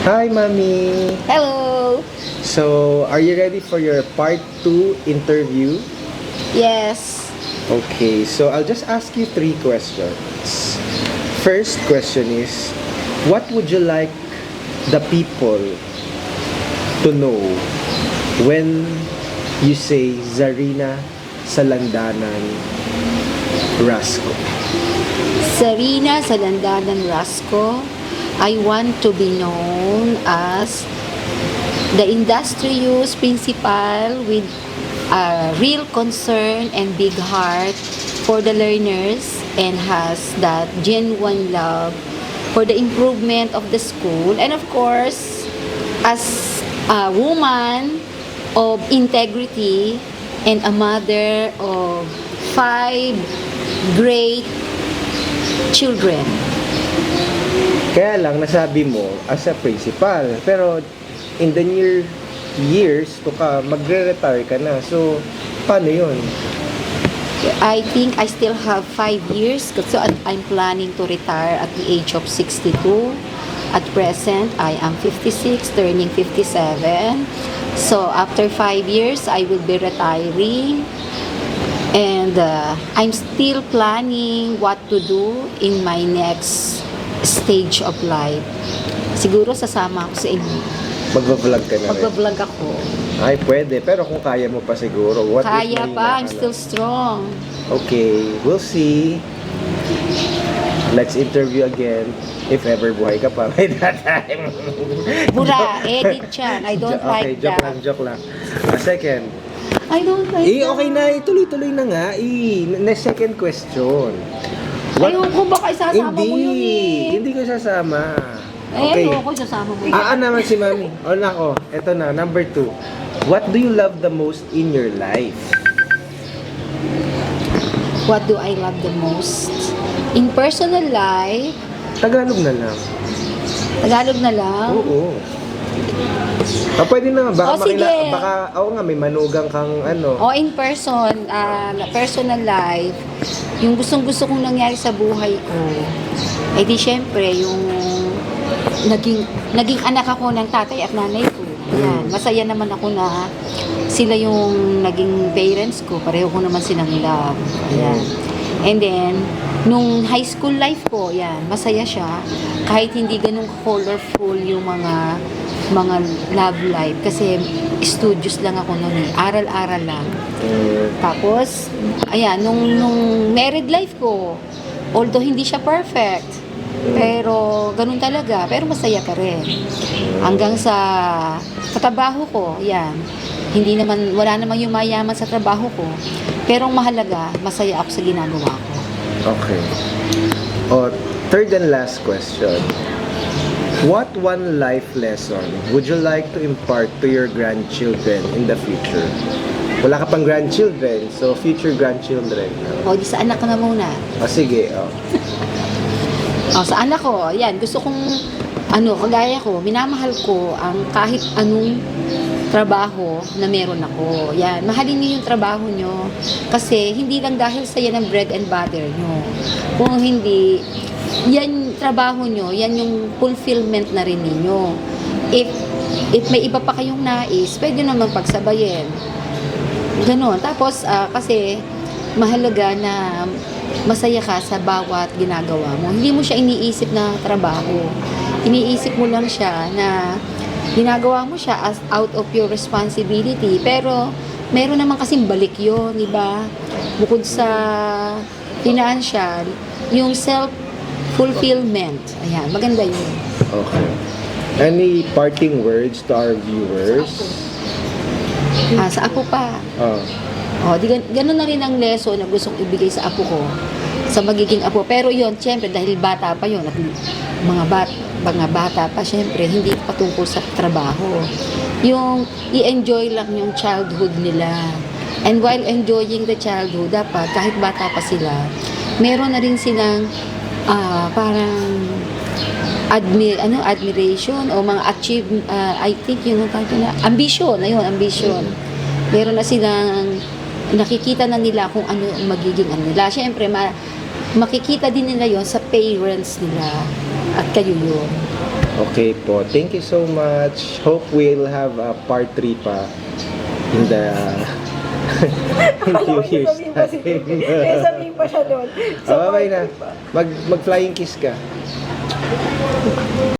Hi, Mami. Hello! So, are you ready for your part 2 interview? Yes. Okay, so I'll just ask you 3 questions. First question is, what would you like the people to know when you say Zarina Salandanan Rasco? Sarina Salandanan Rasco, I want to be known as the industrious principal with a real concern and big heart for the learners and has that genuine love for the improvement of the school, and of course as a woman of integrity and a mother of 5 great children. Kaya lang, nasabi mo as a principal, pero in the near years to magre-retire ka na. So, paano yun? I think I still have 5 years, so I'm planning to retire at the age of 62. At present, I am 56, turning 57. So after 5 years, I will be retiring. And I'm still planning what to do in my next stage of life. Siguro sasama ako sa inyo. Magbablog ka na rin? Magbablog ako. Ay, pwede. Pero kung kaya mo pa siguro. What Kaya if pa, I'm still strong. Okay, we'll see. Let's interview again. If ever buhay ka pa by that time. Bura, edit yan. I don't like joke that. lang, joke lang. Second. I don't like that. Okay na. Tuloy-tuloy na nga. Next second question. Ayoko, baka isasama mo yun Hindi ko sasama. Okay. Ayoko, isasama mo yun. Naman si Mami. O nako, eto na, number 2. What do you love the most in your life? What do I love the most? In personal life, Tagalog na lang. Tagalog na lang. Oo. Pwede na nga. sige. Oo nga, may manugang kang ano. O in person, personal life, yung gustong-gusto kong nangyari sa buhay ko, eh di syempre, yung naging anak ako ng tatay at nanay ko. Yan, masaya naman ako na sila yung naging parents ko. Pareho ko naman silang love. Yan. And then, nung high school life ko, yan, masaya siya. Kahit hindi ganun colorful yung mga love life. Kasi studious lang ako noon eh. Aral-aral lang. Tapos, ayan, nung married life ko, although hindi siya perfect, pero ganun talaga, pero masaya pa rin. Hanggang sa trabaho ko, yan. Wala namang yumayaman sa trabaho ko. Pero ang mahalaga, masaya ako sa ginagawa ko. Okay. Third and last question. What one life lesson would you like to impart to your grandchildren in the future? Wala ka pang grandchildren, so future grandchildren. O, di sa anak ko na muna. Sige. Sa anak ko, yan, gusto kong, kagaya ko, minamahal ko ang kahit anong trabaho na meron ako. Yan, mahalin niyo yung trabaho nyo. Kasi, hindi lang dahil sa yan ang bread and butter nyo. Kung hindi, yan trabaho nyo, yan yung fulfillment na rin ninyo. If may iba pa kayong nais, pwede naman pagsabayin. Ganon. Tapos, kasi, mahalaga na masaya ka sa bawat ginagawa mo. Hindi mo siya iniisip na trabaho. Iniisip mo lang siya na ginagawa mo siya as out of your responsibility. Pero, meron naman kasing balik yun, di ba? Bukod sa financial, yung self-fulfillment. Ayan, maganda yun. Okay. Any parting words to our viewers? Sa apo pa. Ganun na rin ang lesson na gustong ibigay sa apo ko, sa magiging apo. Pero yun, syempre, dahil bata pa yun, at mga bata pa, syempre, hindi patungkol sa trabaho. Yung i-enjoy lang yung childhood nila. And while enjoying the childhood, dapat, kahit bata pa sila, meron na rin silang parang admiration o mga I think yung ambition. Meron na silang nakikita na nila kung ano ang magiging nila. Siyempre, makikita din nila yon sa parents nila. At kayo yun. Okay po. Thank you so much. Hope we'll have a part 3 pa in the in few years time. May sabihin pa siya doon. Okay na. Mag-flying kiss ka.